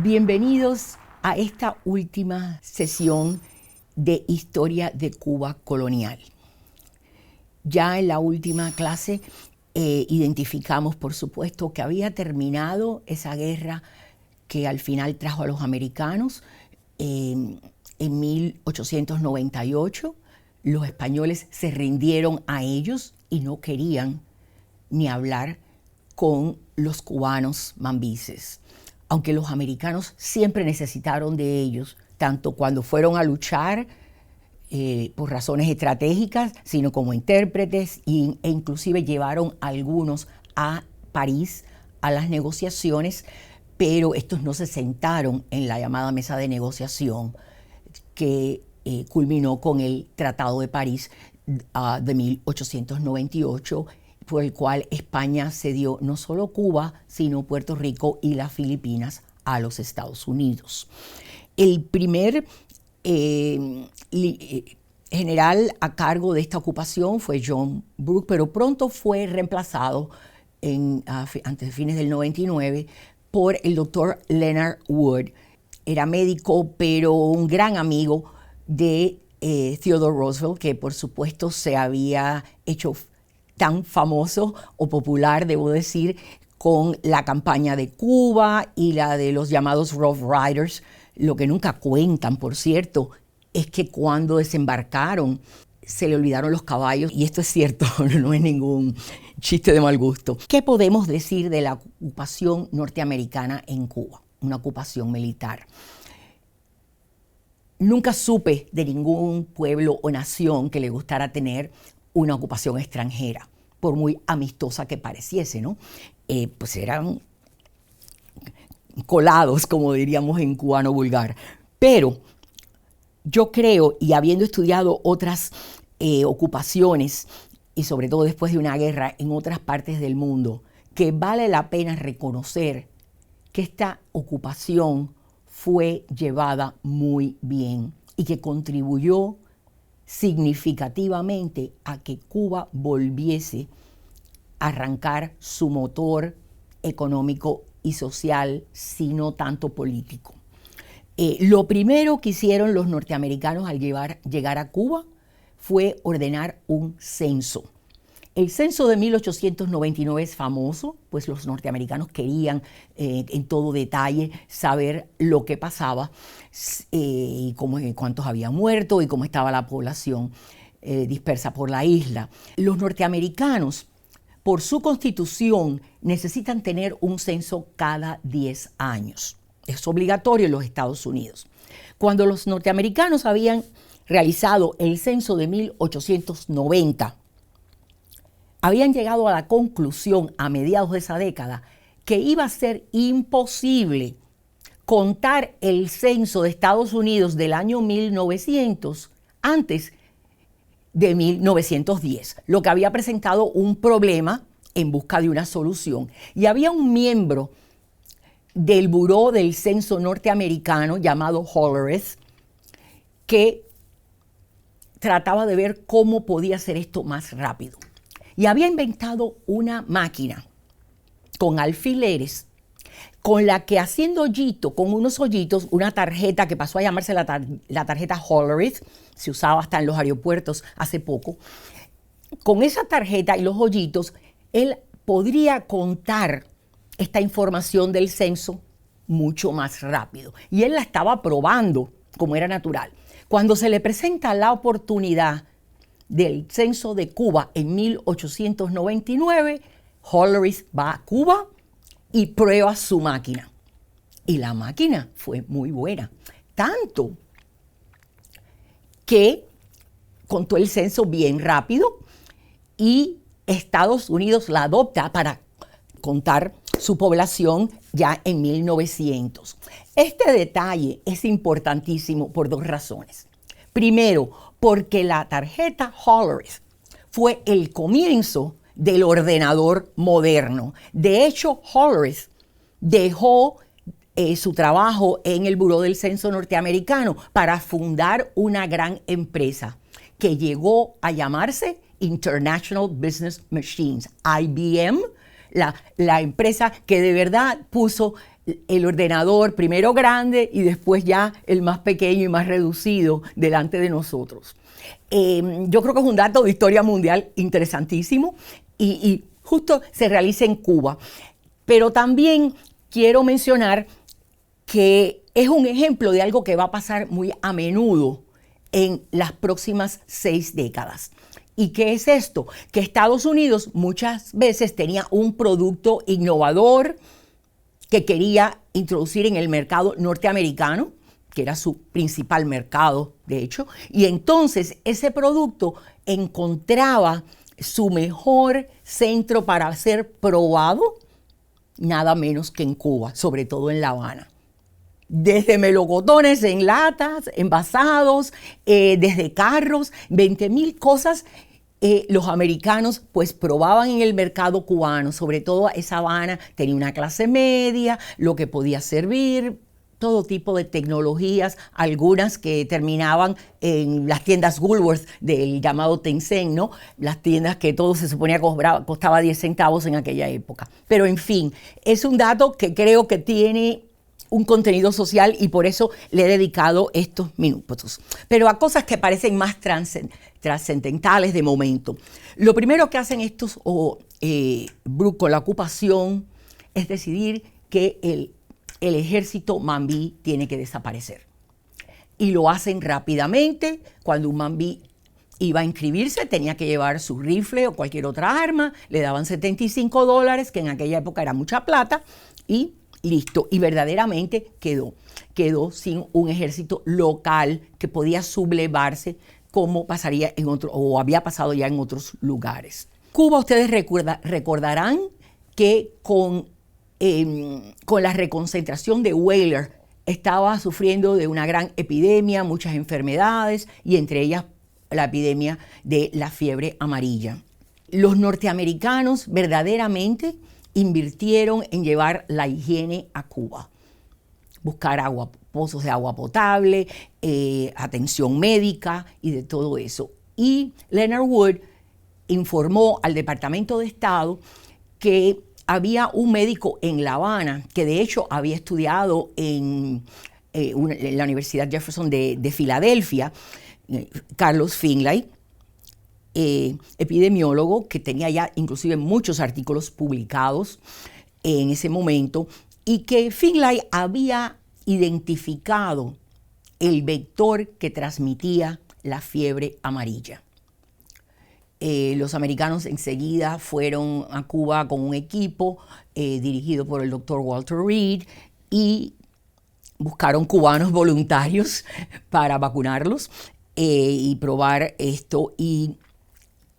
Bienvenidos a esta última sesión de Historia de Cuba Colonial. Ya en la última clase identificamos, por supuesto, que había terminado esa guerra que al final trajo a los americanos en 1898. Los españoles se rindieron a ellos y no querían ni hablar con los cubanos mambises, aunque los americanos siempre necesitaron de ellos, tanto cuando fueron a luchar por razones estratégicas, sino como intérpretes, e inclusive llevaron a algunos a París a las negociaciones, pero estos no se sentaron en la llamada mesa de negociación que culminó con el Tratado de París de 1898, por el cual España cedió no solo Cuba, sino Puerto Rico y las Filipinas a los Estados Unidos. El primer general a cargo de esta ocupación fue John Brooke, pero pronto fue reemplazado antes de fines del 99 por el doctor Leonard Wood. Era médico, pero un gran amigo de Theodore Roosevelt, que por supuesto se había hecho tan famoso o popular, debo decir, con la campaña de Cuba y la de los llamados Rough Riders. Lo que nunca cuentan, por cierto, es que cuando desembarcaron se le olvidaron los caballos, y esto es cierto, no es ningún chiste de mal gusto. ¿Qué podemos decir de la ocupación norteamericana en Cuba? Una ocupación militar. Nunca supe de ningún pueblo o nación que le gustara tener una ocupación extranjera, por muy amistosa que pareciese, ¿no? Pues eran colados, como diríamos en cubano vulgar. Pero yo creo, y habiendo estudiado otras ocupaciones, y sobre todo después de una guerra en otras partes del mundo, que vale la pena reconocer que esta ocupación fue llevada muy bien y que contribuyó significativamente a que Cuba volviese a arrancar su motor económico y social, sino tanto político. Lo primero que hicieron los norteamericanos al llegar a Cuba fue ordenar un censo. El censo de 1899 es famoso, pues los norteamericanos querían en todo detalle saber lo que pasaba, y cuántos habían muerto y cómo estaba la población dispersa por la isla. Los norteamericanos, por su constitución, necesitan tener un censo cada 10 años. Es obligatorio en los Estados Unidos. Cuando los norteamericanos habían realizado el censo de 1890, habían llegado a la conclusión a mediados de esa década que iba a ser imposible contar el censo de Estados Unidos del año 1900 antes de 1910, lo que había presentado un problema en busca de una solución. Y había un miembro del Buró del Censo norteamericano llamado Hollerith que trataba de ver cómo podía hacer esto más rápido. Y había inventado una máquina con alfileres con la que, haciendo hoyito, con unos hoyitos, una tarjeta que pasó a llamarse la tarjeta Hollerith, se usaba hasta en los aeropuertos hace poco. Con esa tarjeta y los hoyitos, él podría contar esta información del censo mucho más rápido. Y él la estaba probando, como era natural. Cuando se le presenta la oportunidad del censo de Cuba en 1899, Hollerith va a Cuba y prueba su máquina. Y la máquina fue muy buena, tanto que contó el censo bien rápido y Estados Unidos la adopta para contar su población ya en 1900. Este detalle es importantísimo por dos razones. Primero, porque la tarjeta Hollerith fue el comienzo del ordenador moderno. De hecho, Hollerith dejó su trabajo en el Buró del Censo norteamericano para fundar una gran empresa que llegó a llamarse International Business Machines, IBM, la empresa que de verdad puso el ordenador, primero grande y después ya el más pequeño y más reducido delante de nosotros. Yo creo que es un dato de historia mundial interesantísimo y justo se realiza en Cuba. Pero también quiero mencionar que es un ejemplo de algo que va a pasar muy a menudo en las próximas 6 décadas. ¿Y qué es esto? Que Estados Unidos muchas veces tenía un producto innovador que quería introducir en el mercado norteamericano, que era su principal mercado, de hecho, y entonces ese producto encontraba su mejor centro para ser probado, nada menos que en Cuba, sobre todo en La Habana. Desde melocotones en latas, envasados, desde carros, 20,000 cosas. Los americanos pues probaban en el mercado cubano, sobre todo esa Habana tenía una clase media, lo que podía servir, todo tipo de tecnologías, algunas que terminaban en las tiendas Woolworth del llamado Tencent, ¿no? Las tiendas que todo se suponía costaba 10 centavos en aquella época. Pero en fin, es un dato que creo que tiene un contenido social y por eso le he dedicado estos minutos. Pero a cosas que parecen más trascendentales de momento. Lo primero que hacen estos Brooke con la ocupación es decidir que el ejército mambí tiene que desaparecer. Y lo hacen rápidamente. Cuando un mambí iba a inscribirse, tenía que llevar su rifle o cualquier otra arma, le daban $75, que en aquella época era mucha plata, y listo. Y verdaderamente quedó sin un ejército local que podía sublevarse como pasaría en otro, o había pasado ya en otros lugares. Cuba, ustedes recordarán que con la reconcentración de Weyler estaba sufriendo de una gran epidemia, muchas enfermedades, y entre ellas la epidemia de la fiebre amarilla. Los norteamericanos verdaderamente invirtieron en llevar la higiene a Cuba, buscar pozos de agua potable, atención médica y de todo eso. Y Leonard Wood informó al Departamento de Estado que había un médico en La Habana que de hecho había estudiado en la Universidad Jefferson de Filadelfia, Carlos Finlay, epidemiólogo que tenía ya inclusive muchos artículos publicados en ese momento, y que Finlay había identificado el vector que transmitía la fiebre amarilla. Los americanos enseguida fueron a Cuba con un equipo dirigido por el doctor Walter Reed y buscaron cubanos voluntarios para vacunarlos y probar esto. Y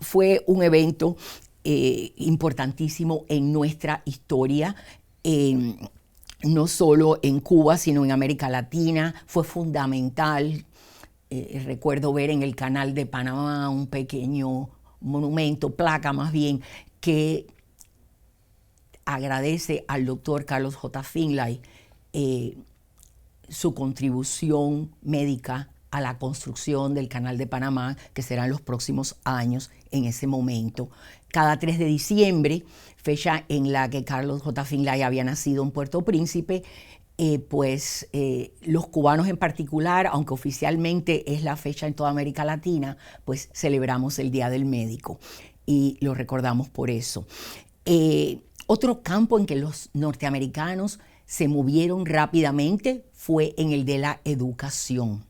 fue un evento importantísimo en nuestra historia, no solo en Cuba, sino en América Latina. Fue fundamental. Recuerdo ver en el Canal de Panamá un pequeño monumento, placa más bien, que agradece al doctor Carlos J. Finlay su contribución médica a la construcción del Canal de Panamá, que serán los próximos años en ese momento. Cada 3 de diciembre, fecha en la que Carlos J. Finlay había nacido en Puerto Príncipe, los cubanos en particular, aunque oficialmente es la fecha en toda América Latina, pues celebramos el Día del Médico y lo recordamos por eso. Otro campo en que los norteamericanos se movieron rápidamente fue en el de la educación.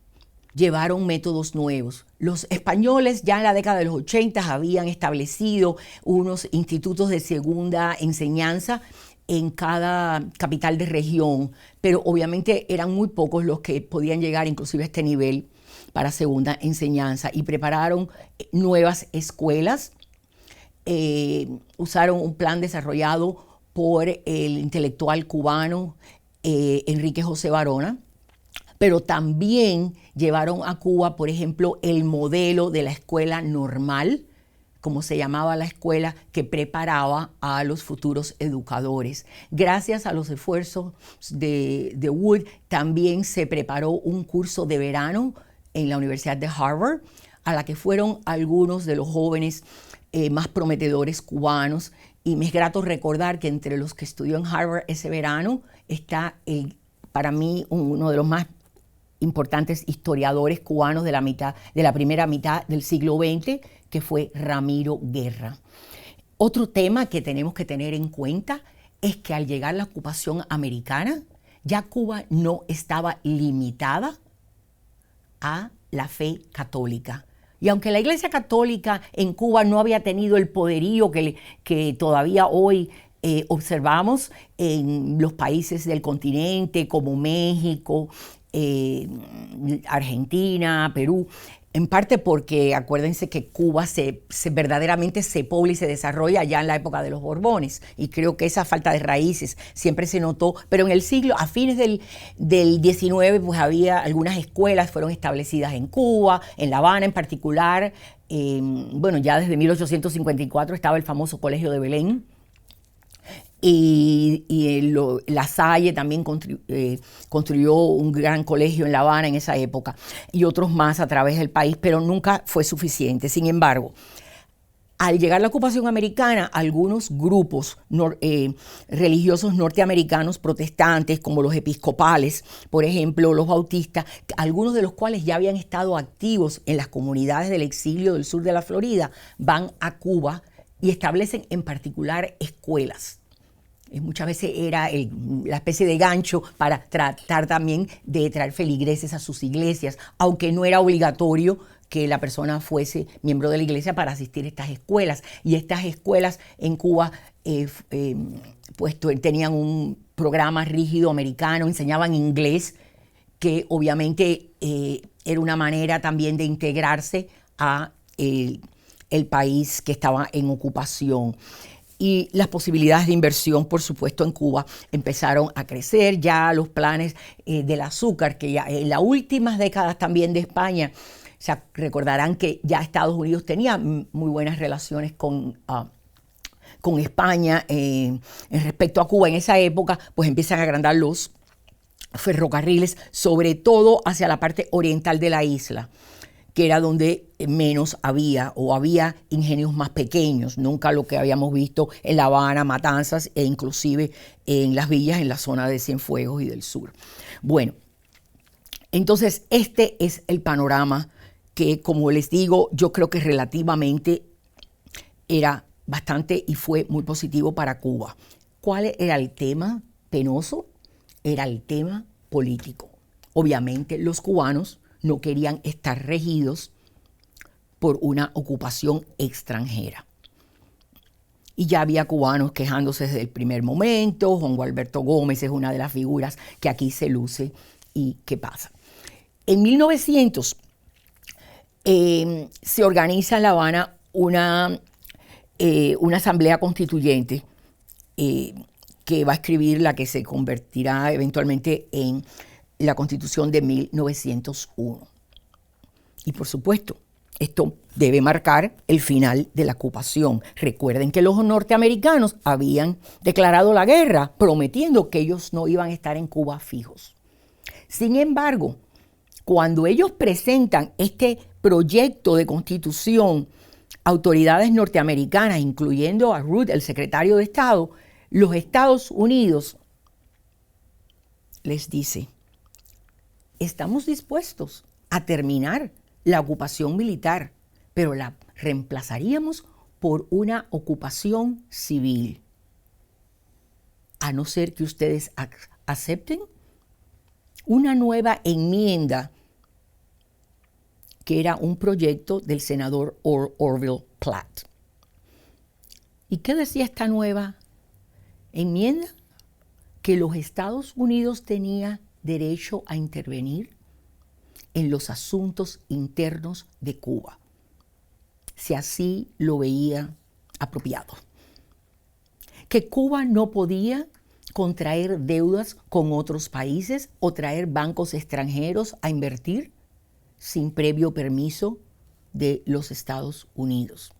Llevaron métodos nuevos. Los españoles ya en la década de los 80 habían establecido unos institutos de segunda enseñanza en cada capital de región, pero obviamente eran muy pocos los que podían llegar inclusive a este nivel para segunda enseñanza, y prepararon nuevas escuelas. Usaron un plan desarrollado por el intelectual cubano Enrique José Varona, pero también llevaron a Cuba, por ejemplo, el modelo de la escuela normal, como se llamaba la escuela que preparaba a los futuros educadores. Gracias a los esfuerzos de Wood, también se preparó un curso de verano en la Universidad de Harvard, a la que fueron algunos de los jóvenes más prometedores cubanos, y me es grato recordar que entre los que estudió en Harvard ese verano está para mí uno de los más importantes historiadores cubanos de la primera mitad del siglo XX, que fue Ramiro Guerra. Otro tema que tenemos que tener en cuenta es que al llegar la ocupación americana, ya Cuba no estaba limitada a la fe católica. Y aunque la Iglesia Católica en Cuba no había tenido el poderío que todavía hoy observamos en los países del continente como México, Argentina, Perú, en parte porque acuérdense que Cuba verdaderamente se pobla y se desarrolla ya en la época de los Borbones, y creo que esa falta de raíces siempre se notó, pero en el siglo, a fines del XIX, pues había algunas escuelas fueron establecidas en Cuba, en La Habana en particular. Bueno, ya desde 1854 estaba el famoso Colegio de Belén, y La Salle también construyó un gran colegio en La Habana en esa época, y otros más a través del país, pero nunca fue suficiente. Sin embargo, al llegar la ocupación americana, algunos grupos religiosos norteamericanos protestantes, como los episcopales, por ejemplo, los bautistas, algunos de los cuales ya habían estado activos en las comunidades del exilio del sur de la Florida, van a Cuba y establecen en particular escuelas. Muchas veces era la especie de gancho para tratar también de traer feligreses a sus iglesias, aunque no era obligatorio que la persona fuese miembro de la iglesia para asistir a estas escuelas. Y estas escuelas en Cuba pues tenían un programa rígido americano, enseñaban inglés, que obviamente era una manera también de integrarse a el país que estaba en ocupación. Y las posibilidades de inversión, por supuesto, en Cuba empezaron a crecer. Ya los planes del azúcar, que ya en las últimas décadas también de España, recordarán que ya Estados Unidos tenía muy buenas relaciones con España. En respecto a Cuba, en esa época, pues empiezan a agrandar los ferrocarriles, sobre todo hacia la parte oriental de la isla, que era donde menos había, o había ingenios más pequeños, nunca lo que habíamos visto en La Habana, Matanzas, e inclusive en las villas en la zona de Cienfuegos y del sur. Bueno, entonces este es el panorama que, como les digo, yo creo que relativamente era bastante y fue muy positivo para Cuba. ¿Cuál era el tema penoso? Era el tema político. Obviamente los cubanos no querían estar regidos por una ocupación extranjera. Y ya había cubanos quejándose desde el primer momento. Juan Gualberto Gómez es una de las figuras que aquí se luce. ¿Y qué pasa? En 1900 se organiza en La Habana una asamblea constituyente que va a escribir la que se convertirá eventualmente en la Constitución de 1901. Y por supuesto, esto debe marcar el final de la ocupación. Recuerden que los norteamericanos habían declarado la guerra, prometiendo que ellos no iban a estar en Cuba fijos. Sin embargo, cuando ellos presentan este proyecto de constitución, autoridades norteamericanas, incluyendo a Root, el secretario de Estado, los Estados Unidos les dice: estamos dispuestos a terminar la ocupación militar, pero la reemplazaríamos por una ocupación civil, a no ser que ustedes acepten una nueva enmienda, que era un proyecto del senador Orville Platt. ¿Y qué decía esta nueva enmienda? Que los Estados Unidos tenían derecho a intervenir en los asuntos internos de Cuba, si así lo veía apropiado. Que Cuba no podía contraer deudas con otros países o traer bancos extranjeros a invertir sin previo permiso de los Estados Unidos.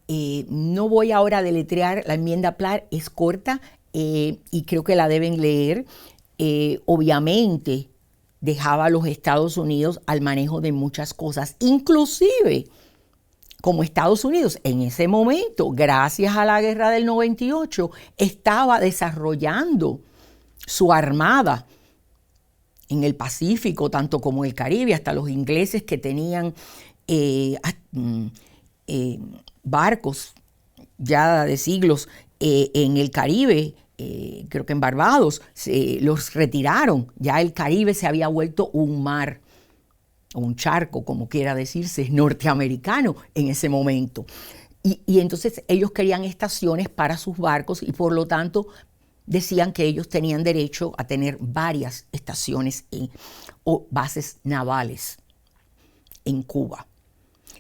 No voy ahora a deletrear la enmienda Platt, es corta y creo que la deben leer. Obviamente dejaba a los Estados Unidos al manejo de muchas cosas, inclusive como Estados Unidos en ese momento, gracias a la guerra del 98, estaba desarrollando su armada en el Pacífico, tanto como en el Caribe, hasta los ingleses que tenían barcos ya de siglos en el Caribe, creo que en Barbados, los retiraron. Ya el Caribe se había vuelto un mar, un charco, como quiera decirse, norteamericano en ese momento. Y entonces ellos querían estaciones para sus barcos y por lo tanto decían que ellos tenían derecho a tener varias estaciones o bases navales en Cuba.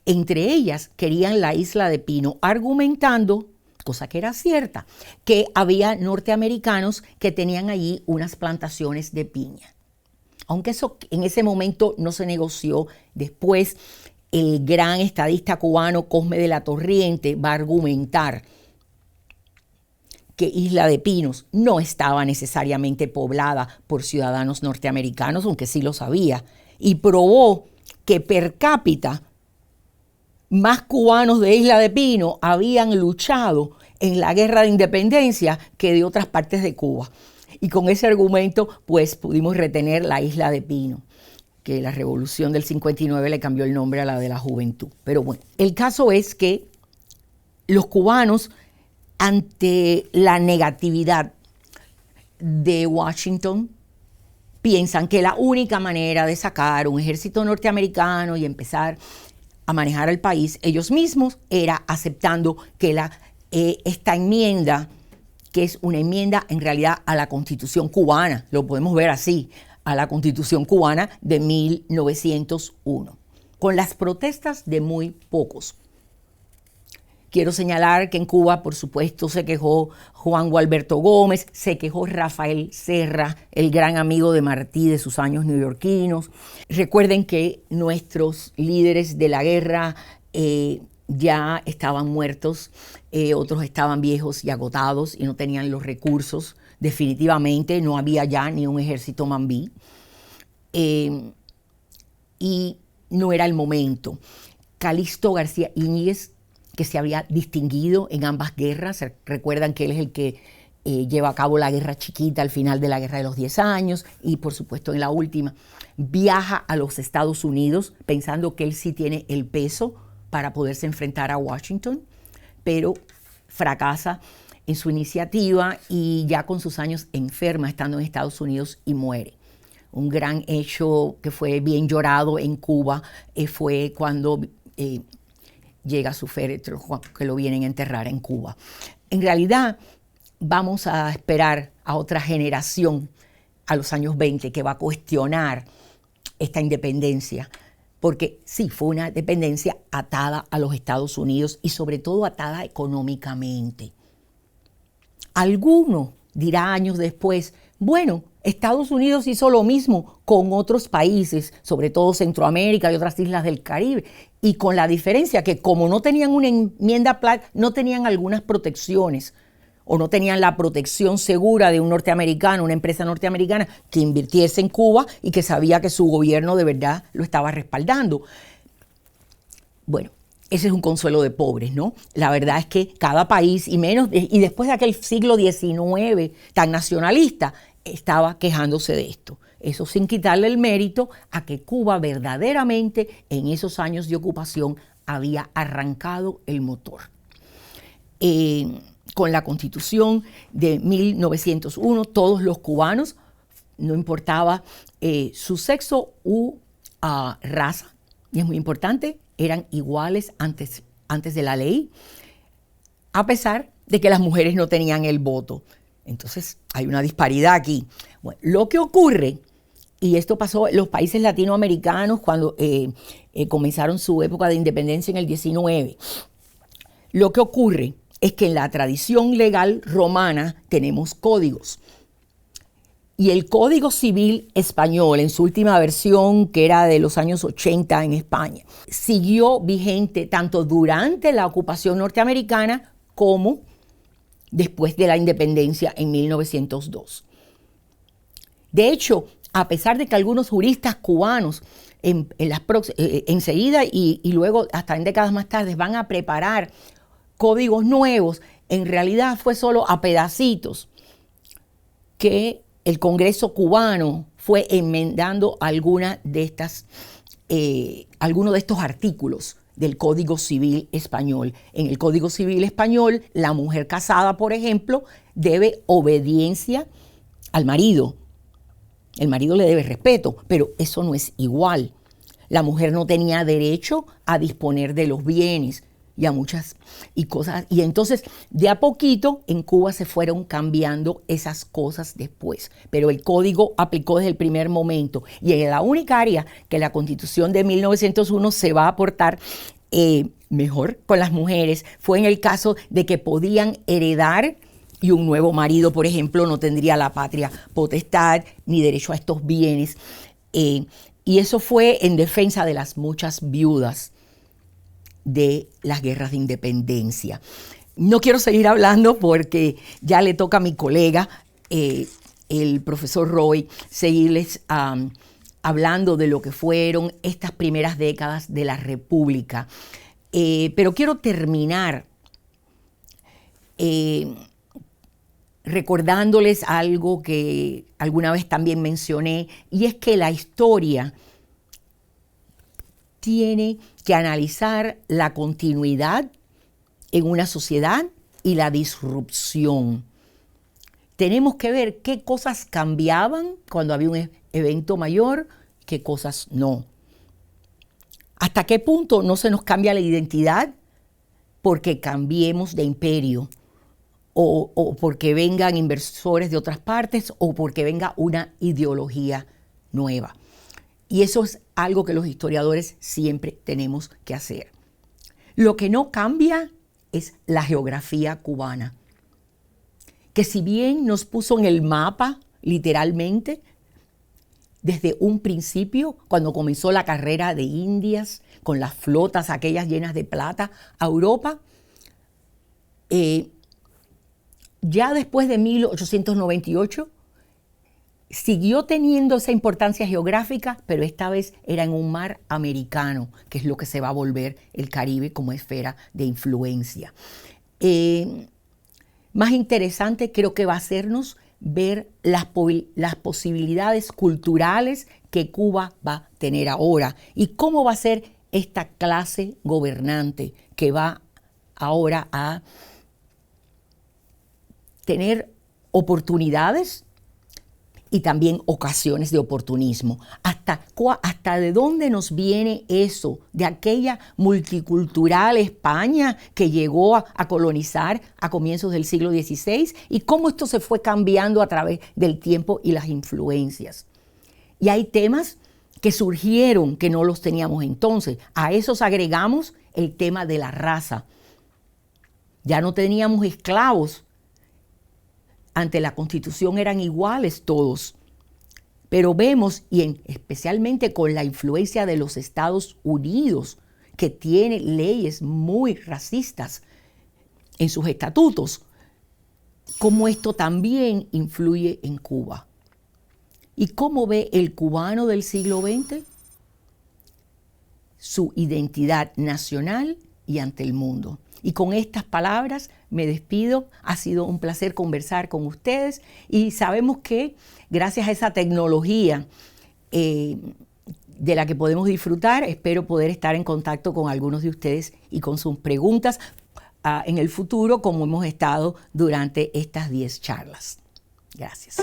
Entre ellas querían la isla de Pino, argumentando, cosa que era cierta, que había norteamericanos que tenían allí unas plantaciones de piña. Aunque eso en ese momento no se negoció, después el gran estadista cubano Cosme de la Torriente va a argumentar que Isla de Pinos no estaba necesariamente poblada por ciudadanos norteamericanos, aunque sí lo sabía, y probó que per cápita más cubanos de Isla de Pino habían luchado en la guerra de independencia que de otras partes de Cuba. Y con ese argumento, pues, pudimos retener la Isla de Pino, que la revolución del 59 le cambió el nombre a la de la Juventud. Pero bueno, el caso es que los cubanos, ante la negatividad de Washington, piensan que la única manera de sacar un ejército norteamericano y empezar a manejar el país ellos mismos era aceptando que esta enmienda, que es una enmienda en realidad a la Constitución cubana, lo podemos ver así, a la Constitución cubana de 1901, con las protestas de muy pocos. Quiero señalar que en Cuba, por supuesto, se quejó Juan Gualberto Gómez, se quejó Rafael Serra, el gran amigo de Martí de sus años neoyorquinos. Recuerden que nuestros líderes de la guerra ya estaban muertos, otros estaban viejos y agotados y no tenían los recursos. Definitivamente no había ya ni un ejército mambí y no era el momento. Calixto García Íñiguez, que se había distinguido en ambas guerras, recuerdan que él es el que lleva a cabo la guerra chiquita al final de la guerra de los 10 años y por supuesto en la última, viaja a los Estados Unidos pensando que él sí tiene el peso para poderse enfrentar a Washington, pero fracasa en su iniciativa y ya con sus años enferma estando en Estados Unidos y muere. Un gran hecho que fue bien llorado en Cuba fue cuando llega su féretro, que lo vienen a enterrar en Cuba. En realidad vamos a esperar a otra generación a los años 20 que va a cuestionar esta independencia, porque sí, fue una dependencia atada a los Estados Unidos y sobre todo atada económicamente. Alguno dirá años después, bueno, Estados Unidos hizo lo mismo con otros países, sobre todo Centroamérica y otras islas del Caribe, y con la diferencia que como no tenían una enmienda Platt, no tenían algunas protecciones, o no tenían la protección segura de un norteamericano, una empresa norteamericana que invirtiese en Cuba y que sabía que su gobierno de verdad lo estaba respaldando. Bueno, ese es un consuelo de pobres, ¿no? La verdad es que cada país, y después de aquel siglo XIX tan nacionalista, estaba quejándose de esto. Eso sin quitarle el mérito a que Cuba verdaderamente en esos años de ocupación había arrancado el motor. Con la Constitución de 1901, todos los cubanos, no importaba su sexo u raza, y es muy importante, eran iguales antes de la ley, a pesar de que las mujeres no tenían el voto. Entonces hay una disparidad aquí. Bueno, lo que ocurre, y esto pasó en los países latinoamericanos cuando comenzaron su época de independencia en el 19, lo que ocurre es que en la tradición legal romana tenemos códigos. Y el Código Civil español, en su última versión, que era de los años 80 en España, siguió vigente tanto durante la ocupación norteamericana como después de la independencia en 1902. De hecho, a pesar de que algunos juristas cubanos enseguida y luego hasta en décadas más tarde van a preparar códigos nuevos, en realidad fue solo a pedacitos que el Congreso cubano fue enmendando algunos de estos artículos del Código Civil Español. En el Código Civil Español, la mujer casada, por ejemplo, debe obediencia al marido. El marido le debe respeto, pero eso no es igual. La mujer no tenía derecho a disponer de los bienes y a muchas cosas. Y entonces, de a poquito, en Cuba se fueron cambiando esas cosas después. Pero el código aplicó desde el primer momento. Y en la única área que la Constitución de 1901 se va a aportar mejor con las mujeres fue en el caso de que podían heredar y un nuevo marido, por ejemplo, no tendría la patria potestad ni derecho a estos bienes. Y eso fue en defensa de las muchas viudas de las guerras de independencia. No quiero seguir hablando porque ya le toca a mi colega, el profesor Roy, seguirles hablando de lo que fueron estas primeras décadas de la República. Pero quiero terminar recordándoles algo que alguna vez también mencioné, y es que la historia tiene que analizar la continuidad en una sociedad y la disrupción. Tenemos que ver qué cosas cambiaban cuando había un evento mayor, qué cosas no. ¿Hasta qué punto no se nos cambia la identidad porque cambiemos de imperio? O porque vengan inversores de otras partes, o porque venga una ideología nueva. Y eso es algo que los historiadores siempre tenemos que hacer. Lo que no cambia es la geografía cubana, que si bien nos puso en el mapa, literalmente, desde un principio, cuando comenzó la carrera de Indias, con las flotas aquellas llenas de plata a Europa, ya después de 1898, siguió teniendo esa importancia geográfica, pero esta vez era en un mar americano, que es lo que se va a volver el Caribe como esfera de influencia. Más interesante creo que va a hacernos ver las posibilidades culturales que Cuba va a tener ahora y cómo va a ser esta clase gobernante que va ahora a tener oportunidades y también ocasiones de oportunismo. ¿Hasta de dónde nos viene eso? De aquella multicultural España que llegó a colonizar a comienzos del siglo XVI, y cómo esto se fue cambiando a través del tiempo y las influencias. Y hay temas que surgieron que no los teníamos entonces. A esos agregamos el tema de la raza. Ya no teníamos esclavos. Ante la Constitución eran iguales todos. Pero vemos, especialmente con la influencia de los Estados Unidos, que tiene leyes muy racistas en sus estatutos, cómo esto también influye en Cuba. ¿Y cómo ve el cubano del siglo XX? Su identidad nacional y ante el mundo. Y con estas palabras me despido. Ha sido un placer conversar con ustedes y sabemos que gracias a esa tecnología de la que podemos disfrutar, espero poder estar en contacto con algunos de ustedes y con sus preguntas en el futuro, como hemos estado durante estas 10 charlas. Gracias.